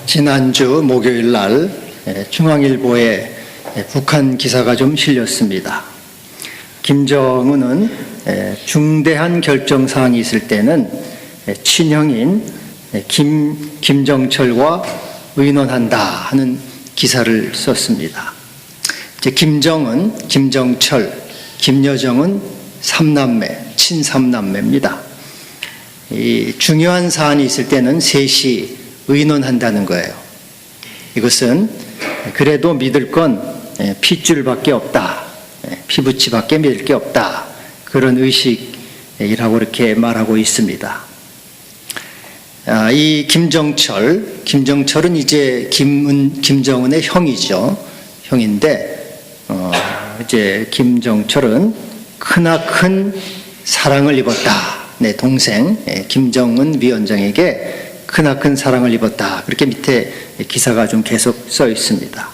지난주 목요일 날 중앙일보에 북한 기사가 좀 실렸습니다. 김정은은 중대한 결정사항이 있을 때는 친형인 김정철과 의논한다 하는 기사를 썼습니다. 이제 김정은, 김정철, 김여정은 삼남매, 친삼남매입니다. 이 중요한 사안이 있을 때는 셋이 의논한다는 거예요. 이것은 그래도 믿을 건 핏줄밖에 없다, 피부치밖에 믿을 게 없다, 그런 의식이라고 이렇게 말하고 있습니다. 이 김정철은 이제 김정은의 형이죠. 형인데 이제 김정철은 크나큰 사랑을 입었다. 내 동생 김정은 위원장에게 크나큰 사랑을 입었다. 그렇게 밑에 기사가 좀 계속 써 있습니다.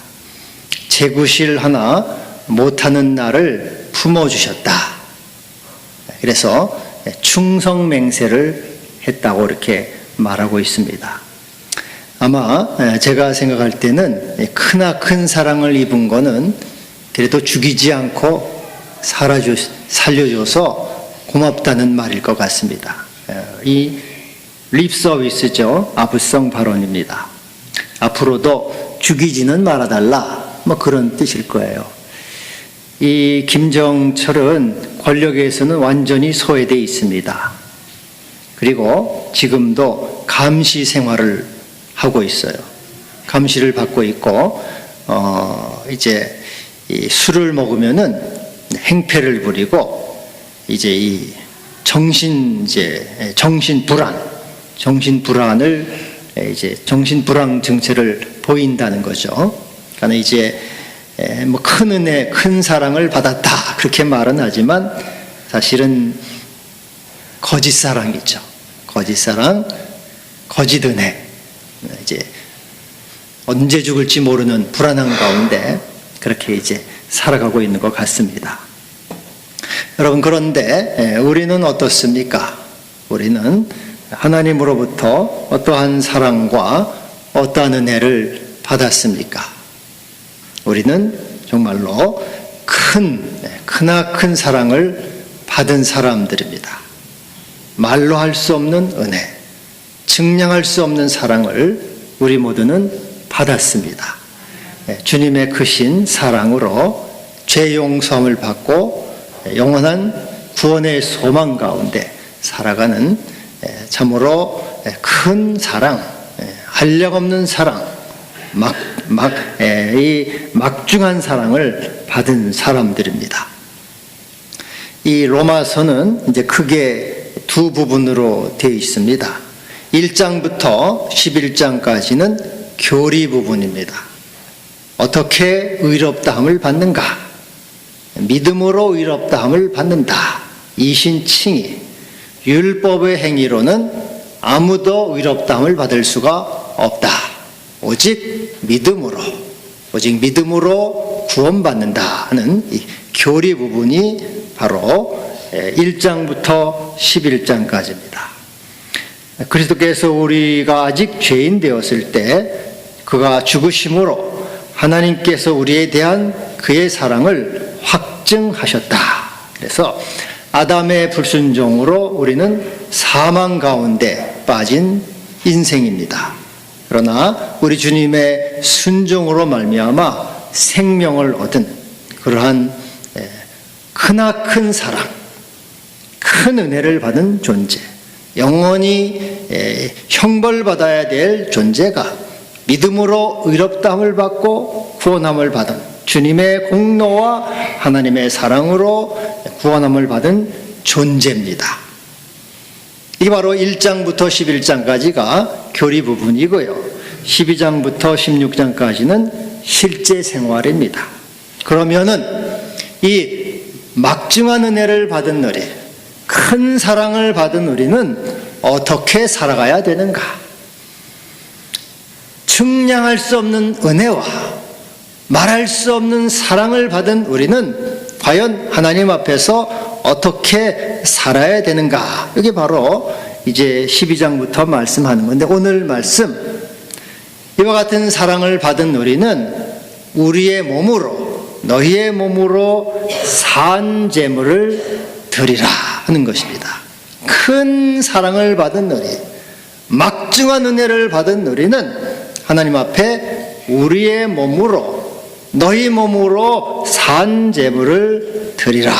제구실 하나 못하는 나를 품어주셨다. 그래서 충성맹세를 했다고 이렇게 말하고 있습니다. 아마 제가 생각할 때는 크나큰 사랑을 입은 거는 그래도 죽이지 않고 살려줘서 고맙다는 말일 것 같습니다. 이 립서비스죠. 아부성 발언입니다. 앞으로도 죽이지는 말아달라, 뭐 그런 뜻일 거예요. 이 김정철은 권력에서는 완전히 소외되어 있습니다. 그리고 지금도 감시 생활을 하고 있어요. 감시를 받고 있고 이제 이 술을 먹으면은 행패를 부리고 이제 이 정신불안을 이제 정신불안 증세를 보인다는 거죠. 그러니까 이제 뭐 큰 은혜, 큰 사랑을 받았다 그렇게 말은 하지만 사실은 거짓 사랑이죠. 거짓 사랑, 거짓 은혜. 이제 언제 죽을지 모르는 불안한 가운데 그렇게 이제 살아가고 있는 것 같습니다. 여러분, 그런데 우리는 어떻습니까? 우리는 하나님으로부터 어떠한 사랑과 어떠한 은혜를 받았습니까? 우리는 정말로 크나큰 사랑을 받은 사람들입니다. 말로 할 수 없는 은혜, 증량할 수 없는 사랑을 우리 모두는 받았습니다. 주님의 크신 사랑으로 죄 용서함을 받고 영원한 구원의 소망 가운데 살아가는 참으로 큰 사랑, 한량없는 사랑, 이 막중한 사랑을 받은 사람들입니다. 이 로마서는 이제 크게 두 부분으로 되어 있습니다. 1장부터 11장까지는 교리 부분입니다. 어떻게 의롭다함을 받는가? 믿음으로 의롭다함을 받는다. 이신칭의. 율법의 행위로는 아무도 의롭다함을 받을 수가 없다. 오직 믿음으로 구원받는다 하는 이 교리 부분이 바로 1장부터 11장까지입니다. 그리스도께서 우리가 아직 죄인 되었을 때 그가 죽으심으로 하나님께서 우리에 대한 그의 사랑을 확증하셨다. 그래서 아담의 불순종으로 우리는 사망 가운데 빠진 인생입니다. 그러나 우리 주님의 순종으로 말미암아 생명을 얻은 그러한 크나큰 사랑, 큰 은혜를 받은 존재, 영원히 형벌받아야 될 존재가 믿음으로 의롭다함을 받고 구원함을 받은 주님의 공로와 하나님의 사랑으로 구원함을 받은 존재입니다. 이게 바로 1장부터 11장까지가 교리 부분이고요. 12장부터 16장까지는 실제 생활입니다. 그러면은 이 막중한 은혜를 받은 우리, 큰 사랑을 받은 우리는 어떻게 살아가야 되는가? 측량할 수 없는 은혜와 말할 수 없는 사랑을 받은 우리는 과연 하나님 앞에서 어떻게 살아야 되는가? 이게 바로 이제 12장부터 말씀하는 건데, 오늘 말씀 이와 같은 사랑을 받은 우리는 우리의 몸으로, 너희의 몸으로 산 제물을 드리라 하는 것입니다. 큰 사랑을 받은 우리, 막중한 은혜를 받은 우리는 하나님 앞에 우리의 몸으로, 너희 몸으로 산 제물을 드리라.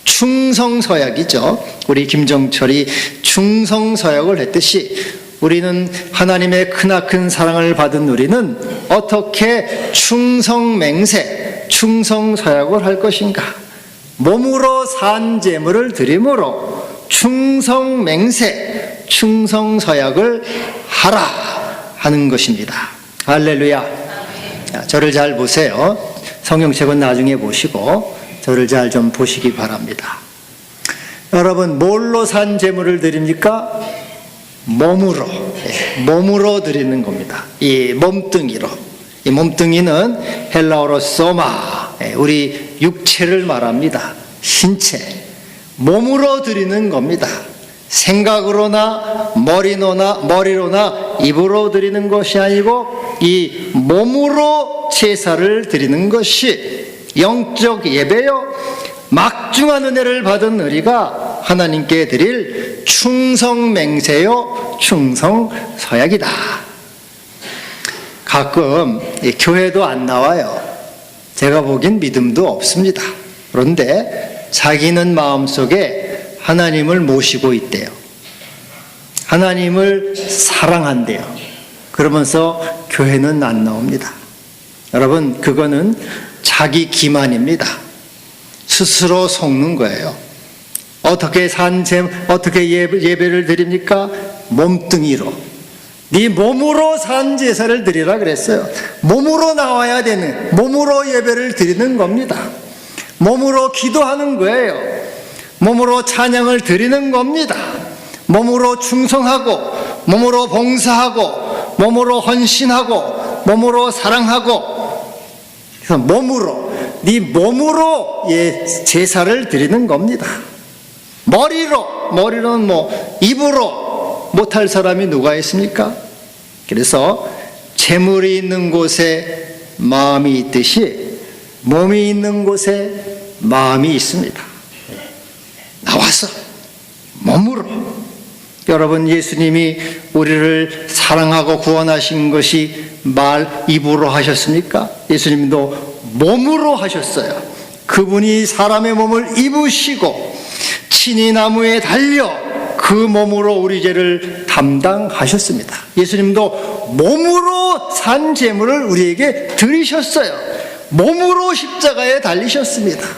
충성서약이죠. 우리 김정철이 충성서약을 했듯이 우리는 하나님의 크나큰 사랑을 받은 우리는 어떻게 충성맹세, 충성서약을 할 것인가? 몸으로 산 제물을 드림으로 충성맹세, 충성서약을 하라 하는 것입니다. 할렐루야. 저를 잘 보세요. 성경책은 나중에 보시고 저를 잘 좀 보시기 바랍니다. 여러분, 뭘로 산 제물을 드립니까? 몸으로 드리는 겁니다. 이 몸뚱이로. 이 몸뚱이는 헬라어로 소마, 우리 육체를 말합니다. 신체. 몸으로 드리는 겁니다. 생각으로나 머리로나 입으로 드리는 것이 아니고 이 몸으로 제사를 드리는 것이 영적 예배요, 막중한 은혜를 받은 우리가 하나님께 드릴 충성맹세요, 충성서약이다. 가끔 교회도 안 나와요. 제가 보기엔 믿음도 없습니다. 그런데 자기는 마음속에 하나님을 모시고 있대요. 하나님을 사랑한대요. 그러면서 교회는 안 나옵니다. 여러분, 그거는 자기 기만입니다. 스스로 속는 거예요. 어떻게 예배를 드립니까? 몸뚱이로. 네 몸으로 산 제사를 드리라 그랬어요. 몸으로 나와야 되는, 몸으로 예배를 드리는 겁니다. 몸으로 기도하는 거예요. 몸으로 찬양을 드리는 겁니다. 몸으로 충성하고, 몸으로 봉사하고, 몸으로 헌신하고, 몸으로 사랑하고, 그래서 네 몸으로 제사를 드리는 겁니다. 머리로는 입으로 못할 사람이 누가 있습니까? 그래서 재물이 있는 곳에 마음이 있듯이 몸이 있는 곳에 마음이 있습니다. 나와서 몸으로. 여러분, 예수님이 우리를 사랑하고 구원하신 것이 입으로 하셨습니까? 예수님도 몸으로 하셨어요. 그분이 사람의 몸을 입으시고 친히 나무에 달려 그 몸으로 우리 죄를 담당하셨습니다. 예수님도 몸으로 산 제물을 우리에게 드리셨어요. 몸으로 십자가에 달리셨습니다.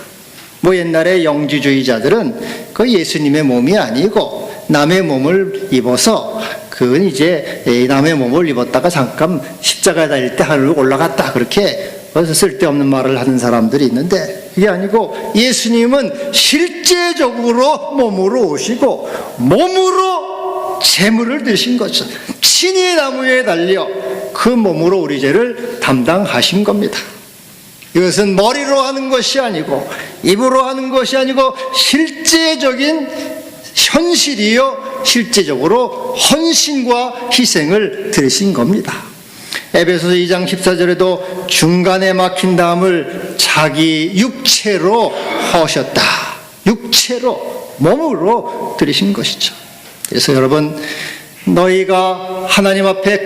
옛날에 영지주의자들은 그 예수님의 몸이 아니고 남의 몸을 입어서 그건 이제 남의 몸을 입었다가 잠깐 십자가에 달릴 때 하늘로 올라갔다, 그렇게 쓸데없는 말을 하는 사람들이 있는데, 그게 아니고 예수님은 실제적으로 몸으로 오시고 몸으로 제물을 드신 거죠. 친히 나무에 달려 그 몸으로 우리 죄를 담당하신 겁니다. 이것은 머리로 하는 것이 아니고 입으로 하는 것이 아니고 실제적인 현실이요, 실제적으로 헌신과 희생을 드리신 겁니다. 에베소서 2장 14절에도 중간에 막힌 담을 자기 육체로 하셨다. 육체로, 몸으로 드리신 것이죠. 그래서 여러분, 너희가 하나님 앞에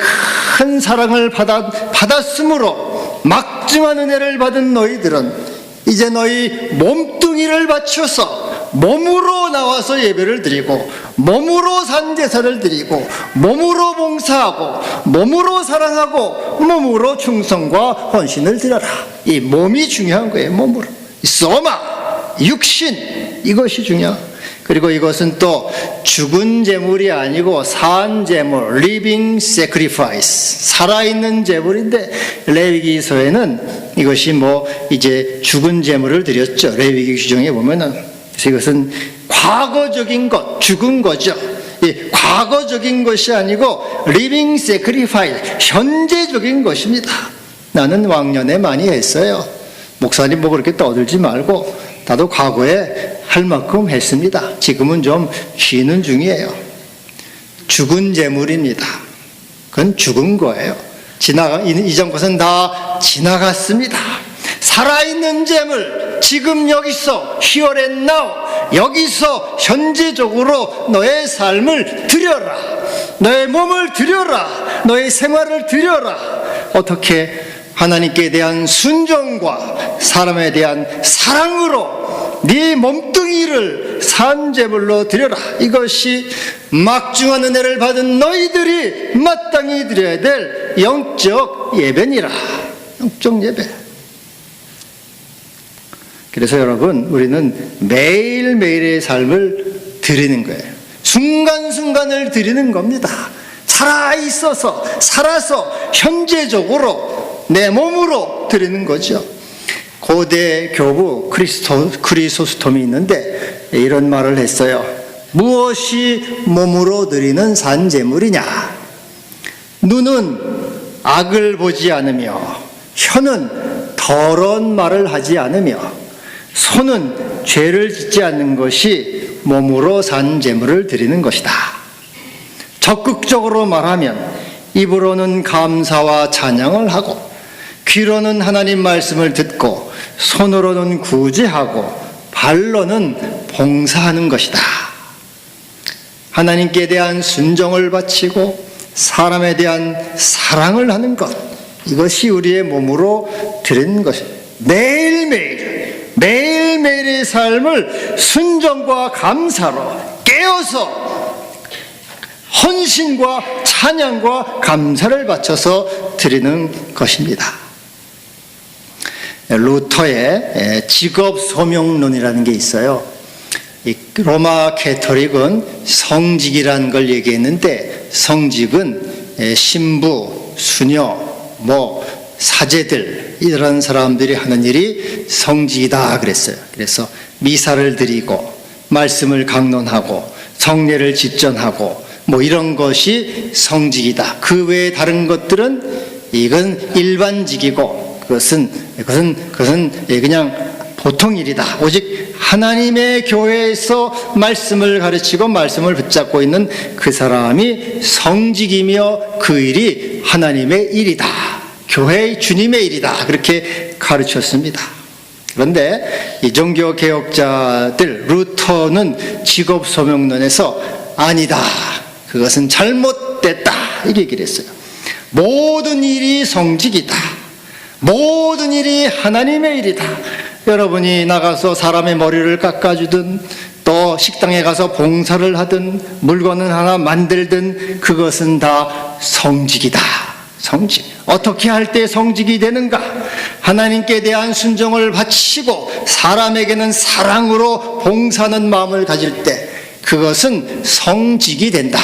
큰 사랑을 받았으므로 막중한 은혜를 받은 너희들은 이제 너희 몸뚱이를 바쳐서 몸으로 나와서 예배를 드리고, 몸으로 산 제사를 드리고, 몸으로 봉사하고, 몸으로 사랑하고, 몸으로 충성과 헌신을 드려라. 이 몸이 중요한 거예요. 몸으로. 소마, 육신, 이것이 중요해요. 그리고 이것은 또 죽은 제물이 아니고 산 제물, living sacrifice, 살아있는 제물인데, 레위기서에는 이것이 이제 죽은 제물을 드렸죠. 레위기 규정에 보면은. 그래서 이것은 과거적인 것, 죽은 거죠. 과거적인 것이 아니고 living sacrifice, 현재적인 것입니다. 나는 왕년에 많이 했어요. 목사님 그렇게 떠들지 말고, 나도 과거에 할 만큼 했습니다. 지금은 좀 쉬는 중이에요. 죽은 재물입니다. 그건 죽은 거예요. 이전 것은 다 지나갔습니다. 살아있는 재물, 지금 여기서 here and now, 여기서 현재적으로 너의 삶을 드려라. 너의 몸을 드려라. 너의 생활을 드려라. 어떻게? 하나님께 대한 순종과 사람에 대한 사랑으로 네 몸뚱이를 산제물로 드려라. 이것이 막중한 은혜를 받은 너희들이 마땅히 드려야 될 영적 예배니라. 영적 예배. 그래서 여러분, 우리는 매일매일의 삶을 드리는 거예요. 순간순간을 드리는 겁니다. 살아있어서, 살아서 현재적으로 내 몸으로 드리는 거죠. 고대 교부 크리소스톰이 있는데 이런 말을 했어요. 무엇이 몸으로 드리는 산제물이냐? 눈은 악을 보지 않으며, 혀는 더러운 말을 하지 않으며, 손은 죄를 짓지 않는 것이 몸으로 산 제물을 드리는 것이다. 적극적으로 말하면 입으로는 감사와 찬양을 하고, 귀로는 하나님 말씀을 듣고, 손으로는 구제하고, 발로는 봉사하는 것이다. 하나님께 대한 순종을 바치고 사람에 대한 사랑을 하는 것, 이것이 우리의 몸으로 드리는 것입니다. 매일매일의 삶을 순종과 감사로 깨어서 헌신과 찬양과 감사를 바쳐서 드리는 것입니다. 루터의 직업 소명론이라는 게 있어요. 이 로마 캐토릭은 성직이라는 걸 얘기했는데, 성직은 신부, 수녀, 사제들, 이런 사람들이 하는 일이 성직이다 그랬어요. 그래서 미사를 드리고 말씀을 강론하고 성례를 집전하고 이런 것이 성직이다. 그 외에 다른 것들은 이건 일반직이고 그것은 그냥 보통 일이다. 오직 하나님의 교회에서 말씀을 가르치고 말씀을 붙잡고 있는 그 사람이 성직이며 그 일이 하나님의 일이다. 교회의 주님의 일이다. 그렇게 가르쳤습니다. 그런데 이 종교 개혁자들, 루터는 직업 소명론에서 아니다. 그것은 잘못됐다. 이렇게 얘기를 했어요. 모든 일이 성직이다. 모든 일이 하나님의 일이다. 여러분이 나가서 사람의 머리를 깎아주든 또 식당에 가서 봉사를 하든 물건을 하나 만들든 그것은 다 성직이다. 성직. 어떻게 할 때 성직이 되는가? 하나님께 대한 순종을 바치고 사람에게는 사랑으로 봉사하는 마음을 가질 때 그것은 성직이 된다.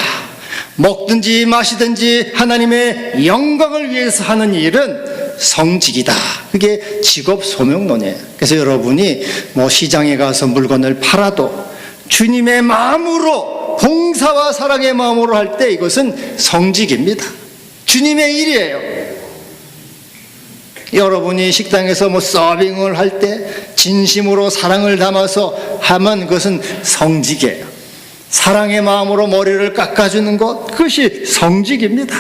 먹든지 마시든지 하나님의 영광을 위해서 하는 일은 성직이다. 그게 직업 소명론이에요. 그래서 여러분이 시장에 가서 물건을 팔아도 주님의 마음으로, 봉사와 사랑의 마음으로 할 때 이것은 성직입니다. 주님의 일이에요. 여러분이 식당에서 서빙을 할 때 진심으로 사랑을 담아서 하면 그것은 성직이에요. 사랑의 마음으로 머리를 깎아주는 것, 그것이 성직입니다.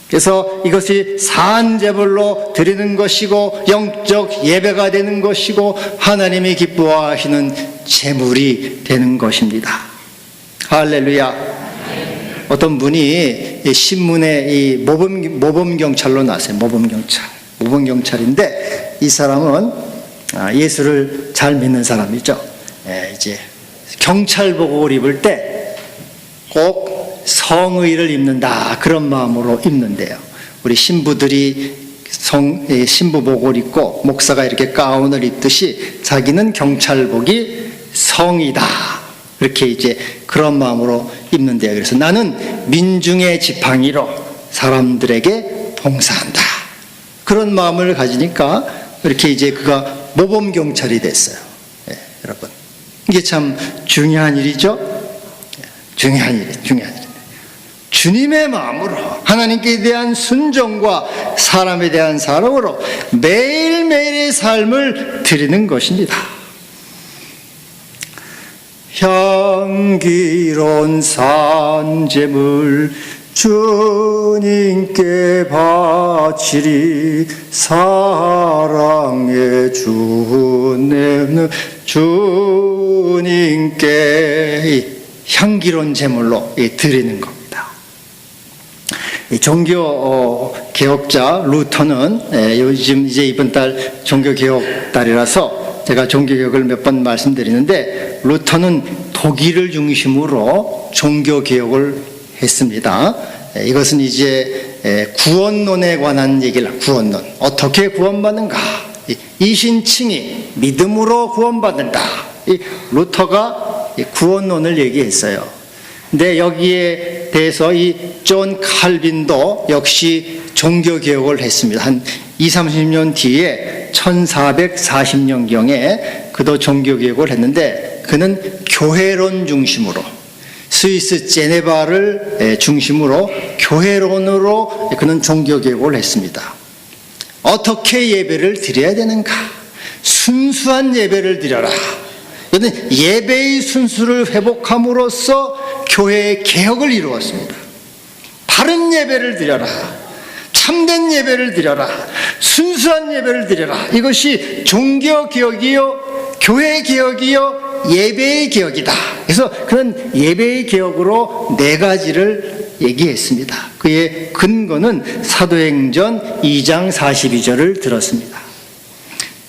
그래서 이것이 산제물로 드리는 것이고 영적 예배가 되는 것이고 하나님이 기뻐하시는 제물이 되는 것입니다. 할렐루야. 어떤 분이 신문에 이 모범경찰로 나왔어요. 모범경찰인데 이 사람은 예수를 잘 믿는 사람이죠. 이제 경찰복을 입을 때 꼭 성의를 입는다, 그런 마음으로 입는데요. 우리 신부들이 신부복을 입고 목사가 이렇게 가운을 입듯이 자기는 경찰복이 성이다, 이렇게 이제 그런 마음으로 입는데요. 그래서 나는 민중의 지팡이로 사람들에게 봉사한다, 그런 마음을 가지니까 이렇게 이제 그가 모범경찰이 됐어요. 여러분, 이게 참 중요한 일이죠. 중요한 일입니다. 주님의 마음으로, 하나님께 대한 순종과 사람에 대한 사랑으로 매일매일의 삶을 드리는 것입니다. 향기로운 산제물 주님께 바치리 사랑의 주내는 주님께 향기로운 제물로 드리는 겁니다. 종교 개혁자 루터는 요즘 이제 이번 달 종교 개혁 달이라서 제가 종교 개혁을 몇 번 말씀드리는데 루터는 독일을 중심으로 종교 개혁을 했습니다. 이것은 이제 구원론에 관한 얘기를 구원론 어떻게 구원받는가 이신칭이 믿음으로 구원받는다. 이 루터가 구원론을 얘기했어요. 근데 여기에 대해서 이 존 칼빈도 역시 종교개혁을 했습니다. 한 20-30년 뒤에 1440년경에 그도 종교개혁을 했는데 그는 교회론 중심으로 스위스 제네바를 중심으로 교회론으로 그는 종교개혁을 했습니다. 어떻게 예배를 드려야 되는가? 순수한 예배를 드려라. 이는 예배의 순수를 회복함으로써 교회의 개혁을 이루었습니다. 바른 예배를 드려라. 참된 예배를 드려라. 순수한 예배를 드려라. 이것이 종교개혁이요 교회 개혁이요 예배의 개혁이다. 그래서 그런 예배의 개혁으로 4가지를 얘기했습니다. 그의 근거는 사도행전 2장 42절을 들었습니다.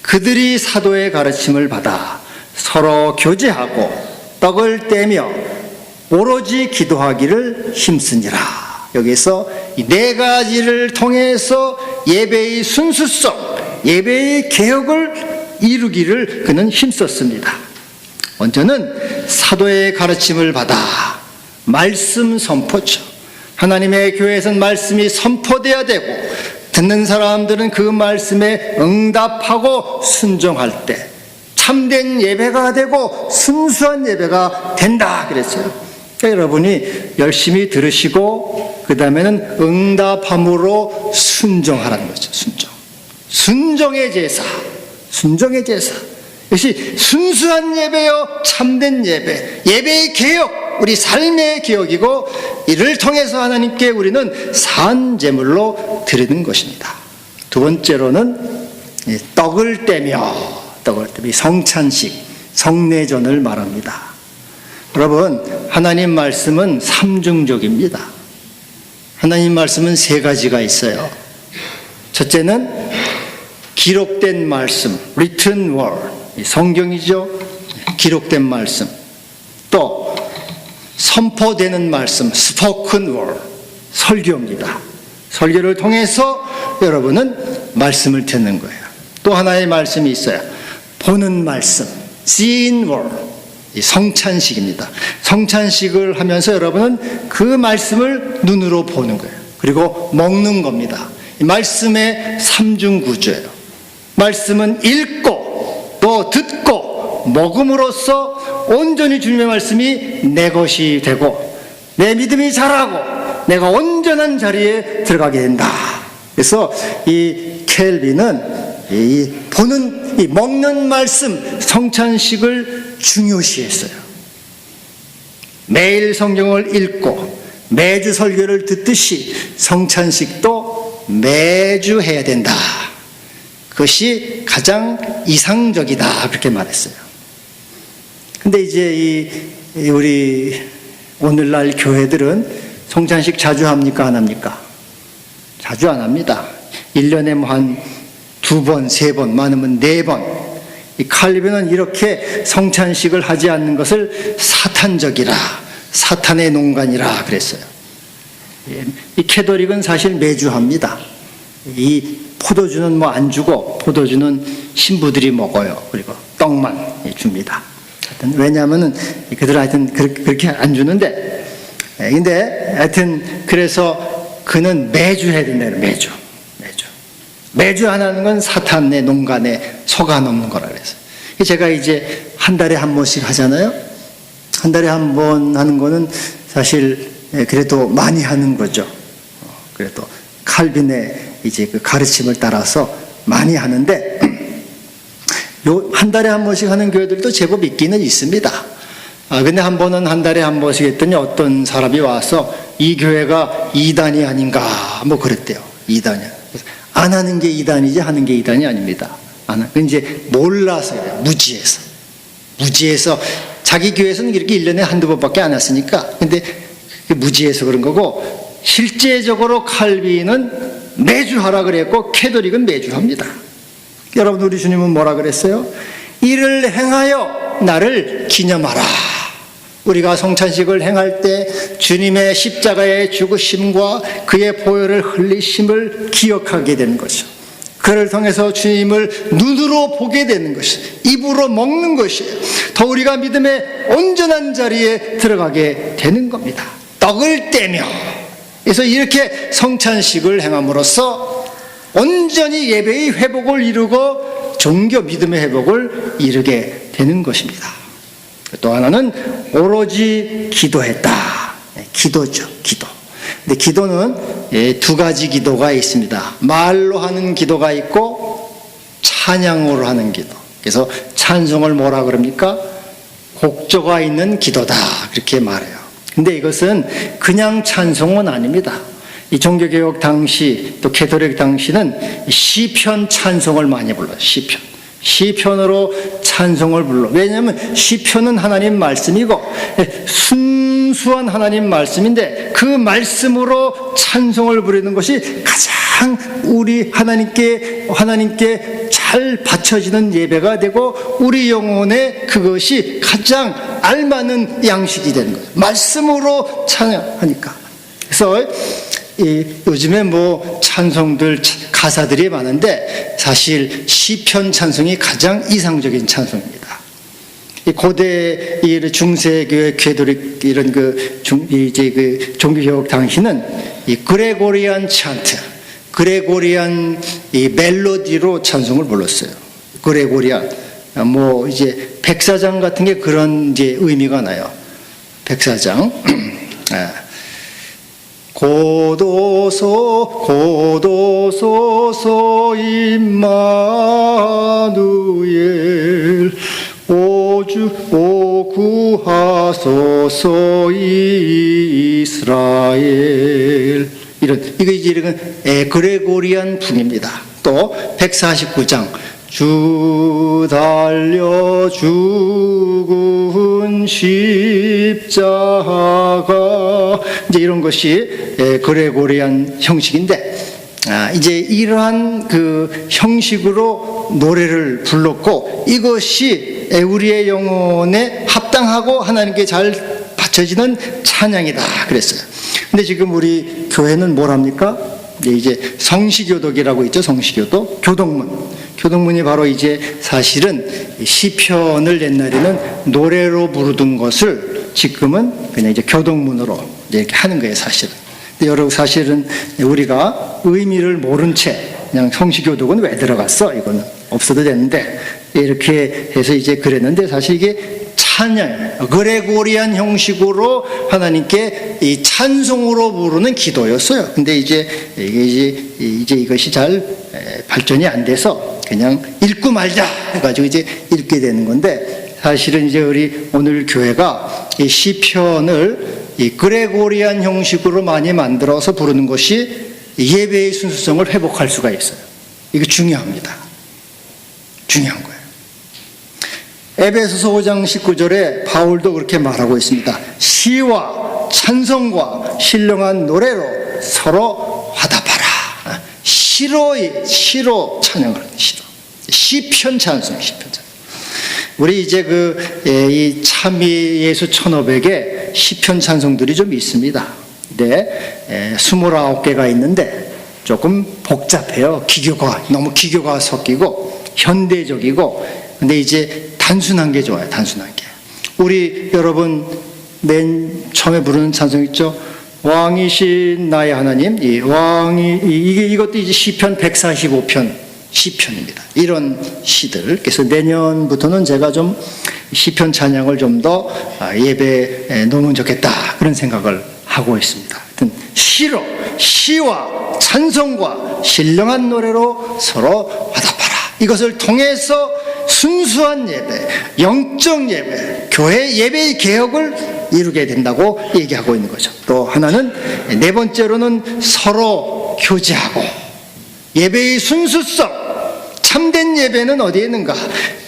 그들이 사도의 가르침을 받아 서로 교제하고 떡을 떼며 오로지 기도하기를 힘쓰니라. 여기서 이 4가지를 통해서 예배의 순수성, 예배의 개혁을 이루기를 그는 힘썼습니다. 먼저는 사도의 가르침을 받아 말씀 선포죠. 하나님의 교회에서는 말씀이 선포되어야 되고 듣는 사람들은 그 말씀에 응답하고 순종할 때 참된 예배가 되고 순수한 예배가 된다 그랬어요. 그러니까 여러분이 열심히 들으시고 그 다음에는 응답함으로 순종하라는 거죠. 순종의 제사. 순종의 제사. 역시 순수한 예배요 참된 예배, 예배의 개혁, 우리 삶의 개혁이고 이를 통해서 하나님께 우리는 산 제물로 드리는 것입니다. 두 번째로는 떡을 떼며 성찬식, 성례전을 말합니다. 여러분, 하나님 말씀은 삼중적입니다. 하나님 말씀은 3가지가 있어요. 첫째는 기록된 말씀, written word, 성경이죠. 기록된 말씀. 또 선포되는 말씀, spoken word, 설교입니다. 설교를 통해서 여러분은 말씀을 듣는 거예요. 또 하나의 말씀이 있어요. 보는 말씀, seen word, 성찬식입니다. 성찬식을 하면서 여러분은 그 말씀을 눈으로 보는 거예요. 그리고 먹는 겁니다. 이 말씀의 3중 구조예요. 말씀은 읽고 또 듣고 먹음으로써 온전히 주님의 말씀이 내 것이 되고 내 믿음이 자라고 내가 온전한 자리에 들어가게 된다. 그래서 이 켈빈은 이 먹는 말씀 성찬식을 중요시했어요. 매일 성경을 읽고 매주 설교를 듣듯이 성찬식도 매주 해야 된다. 그것이 가장 이상적이다. 그렇게 말했어요. 근데 이제 우리 오늘날 교회들은 성찬식 자주 합니까? 안 합니까? 자주 안 합니다. 1년에 뭐 한 2번, 3번, 많으면 4번. 이 칼빈은 이렇게 성찬식을 하지 않는 것을 사탄적이라, 사탄의 농간이라 그랬어요. 이 캐톨릭은 사실 매주 합니다. 이 포도주는 뭐 안 주고 포도주는 신부들이 먹어요. 그리고 떡만 줍니다. 하여튼 왜냐하면은 그들 하여튼 그렇게 안 주는데, 근데 하여튼 그래서 그는 매주 해야 된다. 매주 하는 건 사탄의 농간에 속아 넘는 거라 그래서 제가 이제 한 달에 한 번씩 하잖아요. 한 달에 한 번 하는 거는 사실 그래도 많이 하는 거죠. 그래도 칼빈의 이제 그 가르침을 따라서 많이 하는데 요 한 달에 한 번씩 하는 교회들도 제법 있기는 있습니다. 근데 한 번은 한 달에 한 번씩 했더니 어떤 사람이 와서 이 교회가 이단이 아닌가 뭐 그랬대요. 이단이야. 안 하는 게 이단이지 하는 게 이단이 아닙니다. 이제 몰라서요. 무지해서 자기 교회에서는 이렇게 1년에 한두 번밖에 안 했으니까. 근데 무지해서 그런 거고, 실제적으로 칼빈은 매주 하라 그랬고 캐톨릭은 매주 합니다. 여러분, 우리 주님은 뭐라 그랬어요? 이를 행하여 나를 기념하라. 우리가 성찬식을 행할 때 주님의 십자가의 죽으심과 그의 보혈을 흘리심을 기억하게 되는 거죠. 그를 통해서 주님을 눈으로 보게 되는 것이, 입으로 먹는 것이에요. 더 우리가 믿음의 온전한 자리에 들어가게 되는 겁니다. 떡을 떼며, 그래서 이렇게 성찬식을 행함으로써 온전히 예배의 회복을 이루고 종교 믿음의 회복을 이루게 되는 것입니다. 또 하나는 오로지 기도했다. 기도죠, 기도. 근데 기도는 두 가지 기도가 있습니다. 말로 하는 기도가 있고 찬양으로 하는 기도. 그래서 찬송을 뭐라 그럽니까? 곡조가 있는 기도다, 그렇게 말해요. 근데 이것은 그냥 찬송은 아닙니다. 이 종교개혁 당시 또 캐톨릭 당시는 시편 찬송을 많이 불러요. 시편으로 찬송을 불러. 왜냐하면 시편은 하나님 말씀이고 순수한 하나님 말씀인데 그 말씀으로 찬송을 부르는 것이 가장 우리 하나님께 잘 바쳐지는 예배가 되고 우리 영혼에 그것이 가장 알맞는 양식이 되는 거예요. 말씀으로 찬양하니까. 그래서 요즘에 뭐 찬송들 가사들이 많은데 사실 시편 찬송이 가장 이상적인 찬송입니다. 고대 중세교회 캐톨릭 이런 종교개혁 당시는 이 그레고리안 찬트, 그레고리안 이 멜로디로 찬송을 불렀어요. 그레고리안 뭐 이제 백사장 같은 게 그런 이제 의미가 나요. 백사장. 고도소 임마누엘 오 구하소서 이스라엘. 이건 그레고리안 풍입니다. 또 149장 주 달려 죽은 십자가, 이제 이런 것이 그레고리안 형식인데, 이제 이러한 그 형식으로 노래를 불렀고 이것이 우리의 영혼에 합당하고 하나님께 잘 바쳐지는 찬양이다 그랬어요. 근데 지금 우리 교회는 뭘 합니까? 이제 성시교독이라고 있죠. 성시교독, 교동문이 바로 이제 사실은 시편을 옛날에는 노래로 부르던 것을 지금은 그냥 이제 교동문으로 이렇게 하는 거예요, 사실은. 근데 여러분, 사실은 우리가 의미를 모른 채 그냥 성시교독은 왜 들어갔어? 이거는 없어도 되는데 이렇게 해서 이제 그랬는데 사실 이게 찬양, 그레고리안 형식으로 하나님께 이 찬송으로 부르는 기도였어요. 근데 이제 이것이 잘 발전이 안 돼서 그냥 읽고 말자 해가지고 이제 읽게 되는 건데, 사실은 이제 우리 오늘 교회가 이 시편을 이 그레고리안 형식으로 많이 만들어서 부르는 것이 예배의 순수성을 회복할 수가 있어요. 이거 중요합니다. 중요한 거예요. 에베소서 5장 19절에 바울도 그렇게 말하고 있습니다. 시와 찬송과 신령한 노래로 서로 화답하라. 시로 찬양을 하는 시로. 시편 찬송. 우리 이제 이 참이 예수 1500에 시편 찬송들이 좀 있습니다. 근데 29개가 있는데 조금 복잡해요. 너무 기교가 섞이고 현대적이고. 근데 이제 단순한 게 좋아요. 단순한 게. 우리 여러분 맨 처음에 부르는 찬송 있죠? 왕이신 나의 하나님. 이것도 이제 시편 145편 시편입니다. 이런 시들. 그래서 내년부터는 제가 좀 시편 찬양을 좀 더 예배에 놓으면 좋겠다, 그런 생각을 하고 있습니다. 하여튼 시와 찬송과 신령한 노래로 서로 화답하라. 이것을 통해서 순수한 예배, 영적 예배, 교회 예배의 개혁을 이루게 된다고 얘기하고 있는 거죠. 또 하나는 네 번째로는 서로 교제하고, 예배의 순수성, 참된 예배는 어디에 있는가?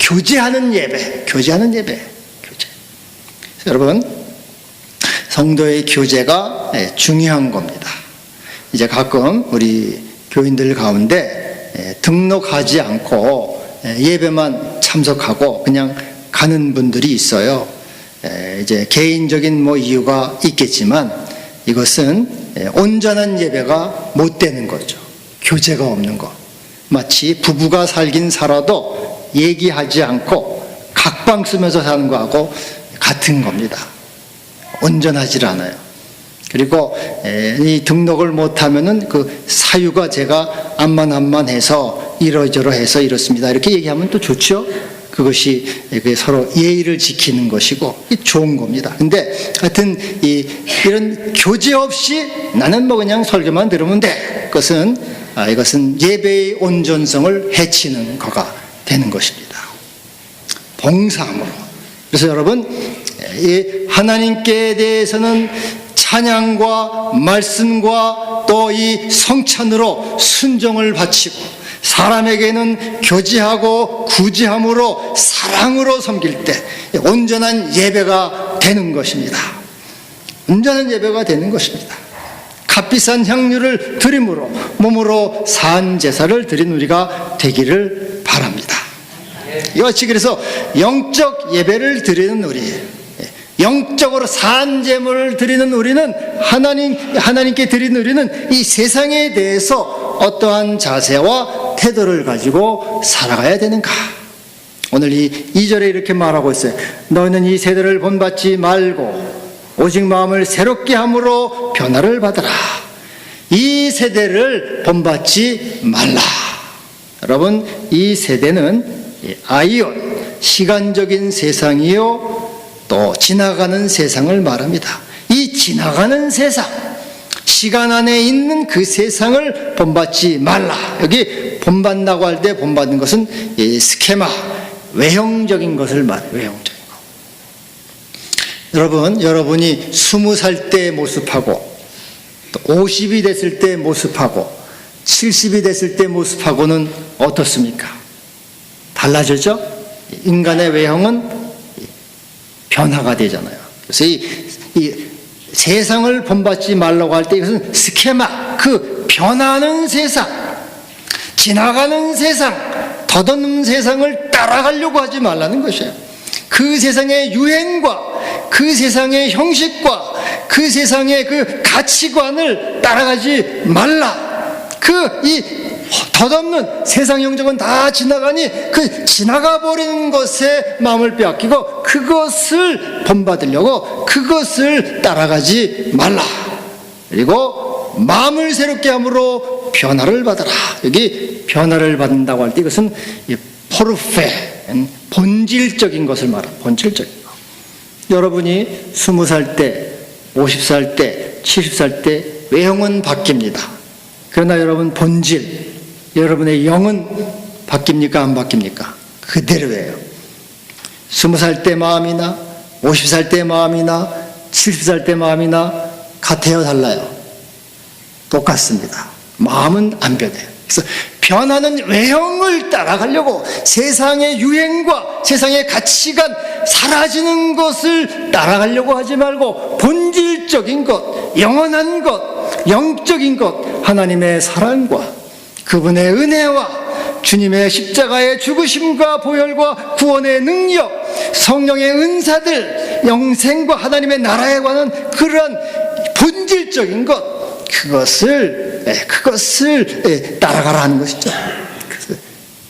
교제하는 예배, 교제하는 예배, 교제. 여러분, 성도의 교제가 중요한 겁니다. 이제 가끔 우리 교인들 가운데 등록하지 않고 예배만 참석하고 그냥 가는 분들이 있어요. 이제 개인적인 이유가 있겠지만 이것은 온전한 예배가 못 되는 거죠. 교제가 없는 것. 마치 부부가 살긴 살아도 얘기하지 않고 각방 쓰면서 사는 거하고 같은 겁니다. 온전하지 않아요. 그리고 이 등록을 못하면은 그 사유가 제가 암만해서 이러저러해서 이렇습니다. 이렇게 얘기하면 또 좋죠. 그것이 서로 예의를 지키는 것이고 좋은 겁니다. 근데 하여튼 이런 교제 없이 나는 그냥 설교만 들으면 돼. 이것은 예배의 온전성을 해치는 거가 되는 것입니다. 봉사함으로. 그래서 여러분, 이 하나님께 대해서는 찬양과 말씀과 또 이 성찬으로 순종을 바치고, 사람에게는 교제하고 구제함으로 사랑으로 섬길 때 온전한 예배가 되는 것입니다. 온전한 예배가 되는 것입니다. 값비싼 향유를 드림으로 몸으로 산 제사를 드린 우리가 되기를 바랍니다. 이같이 그래서 영적 예배를 드리는 우리, 영적으로 산 제물을 드리는 우리는 하나님께 드리는 우리는 이 세상에 대해서 어떠한 자세와 태도를 가지고 살아가야 되는가? 오늘 이 2절에 이렇게 말하고 있어요. 너희는 이 세대를 본받지 말고 오직 마음을 새롭게 함으로 변화를 받으라. 이 세대를 본받지 말라. 여러분, 이 세대는 아이온, 시간적인 세상이요 또 지나가는 세상을 말합니다. 이 지나가는 세상, 시간 안에 있는 그 세상을 본받지 말라. 여기 본받는다고 할 때 본받는 것은 스케마, 외형적인 것을 말해요. 외형적인 것. 여러분이 20살 때 모습하고 또 50이 됐을 때 모습하고 70이 됐을 때 모습하고는 어떻습니까? 달라졌죠? 인간의 외형은 변화가 되잖아요. 그래서 이 세상을 본받지 말라고 할 때 이것은 스케마, 그 변하는 세상, 지나가는 세상, 덧없는 세상을 따라가려고 하지 말라는 것이에요. 그 세상의 유행과 그 세상의 형식과 그 세상의 그 가치관을 따라가지 말라. 이 덧없는 세상 영적은 다 지나가니 그 지나가 버리는 것에 마음을 빼앗기고 그것을 본받으려고 그것을 따라가지 말라. 그리고 마음을 새롭게 함으로 변화를 받아라. 여기 변화를 받는다고 할 때 이것은 포르페, 본질적인 것을 말합니다. 본질적인 것. 여러분이 20살 때, 50살 때, 70살 때 외형은 바뀝니다. 그러나 여러분 본질, 여러분의 영은 바뀝니까? 안 바뀝니까? 그대로예요. 20살 때 마음이나 50살 때 마음이나 70살 때 마음이나 같아요? 달라요? 똑같습니다. 마음은 안 변해요. 그래서 변하는 외형을 따라가려고 세상의 유행과 세상의 가치관, 사라지는 것을 따라가려고 하지 말고 본질적인 것, 영원한 것, 영적인 것, 하나님의 사랑과 그분의 은혜와 주님의 십자가의 죽으심과 보혈과 구원의 능력, 성령의 은사들, 영생과 하나님의 나라에 관한 그런 본질적인 것, 그것을 따라가라 하는 것이죠.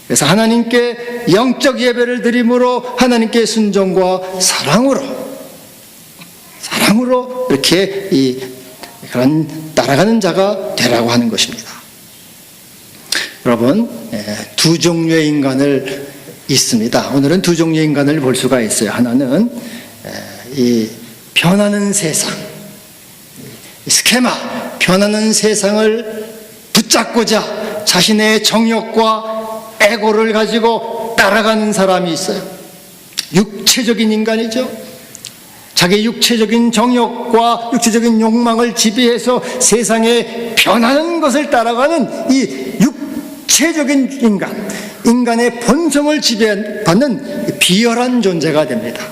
그래서 하나님께 영적 예배를 드림으로 하나님께 순종과 사랑으로 이렇게 그런 따라가는 자가 되라고 하는 것입니다. 여러분, 두 종류의 인간을 있습니다. 오늘은 두 종류의 인간을 볼 수가 있어요. 하나는 이 변하는 세상, 스케마, 변하는 세상을 붙잡고자 자신의 정욕과 에고를 가지고 따라가는 사람이 있어요. 육체적인 인간이죠. 자기 육체적인 정욕과 육체적인 욕망을 지배해서 세상에 변하는 것을 따라가는 이 육체적인 인간, 인간의 본성을 지배받는 비열한 존재가 됩니다.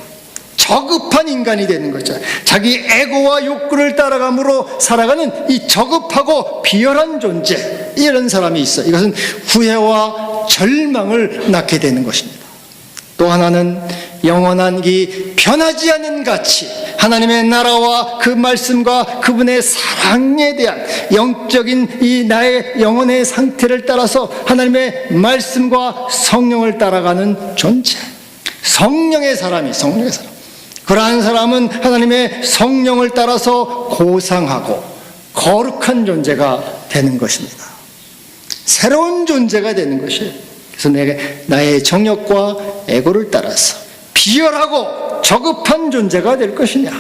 저급한 인간이 되는 거죠. 자기 에고와 욕구를 따라감으로 살아가는 이 저급하고 비열한 존재, 이런 사람이 있어요. 이것은 후회와 절망을 낳게 되는 것입니다. 또 하나는 영원한 이 변하지 않는 가치, 하나님의 나라와 그 말씀과 그분의 사랑에 대한 영적인 이 나의 영혼의 상태를 따라서 하나님의 말씀과 성령을 따라가는 존재, 성령의 사람이, 성령의 사람. 그러한 사람은 하나님의 성령을 따라서 고상하고 거룩한 존재가 되는 것입니다. 새로운 존재가 되는 것이에요. 그래서 나의 정욕과 에고를 따라서 비열하고 저급한 존재가 될 것이냐,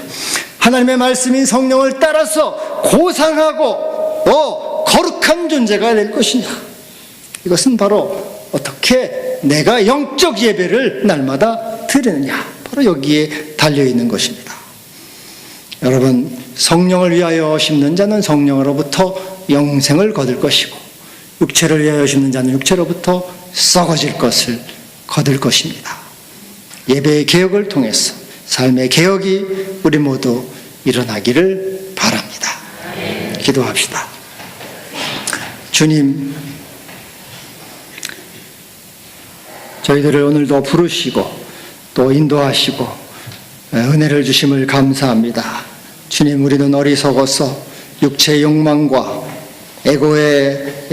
하나님의 말씀인 성령을 따라서 고상하고 또 거룩한 존재가 될 것이냐, 이것은 바로 어떻게 내가 영적 예배를 날마다 드리느냐, 바로 여기에 달려있는 것입니다. 여러분, 성령을 위하여 심는 자는 성령으로부터 영생을 거둘 것이고, 육체를 위하여 심는 자는 육체로부터 썩어질 것을 거둘 것입니다. 예배의 개혁을 통해서 삶의 개혁이 우리 모두 일어나기를 바랍니다. 기도합시다. 주님, 저희들을 오늘도 부르시고 또 인도하시고 은혜를 주심을 감사합니다. 주님, 우리는 어리석어서 육체의 욕망과 에고의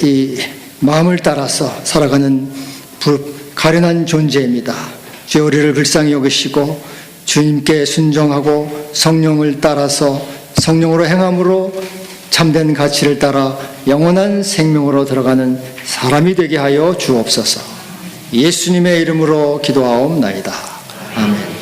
이 마음을 따라서 살아가는 가련한 존재입니다. 주여, 우리를 불쌍히 여기시고 주님께 순종하고 성령을 따라서 성령으로 행함으로 참된 가치를 따라 영원한 생명으로 들어가는 사람이 되게 하여 주옵소서. 예수님의 이름으로 기도하옵나이다. 아멘.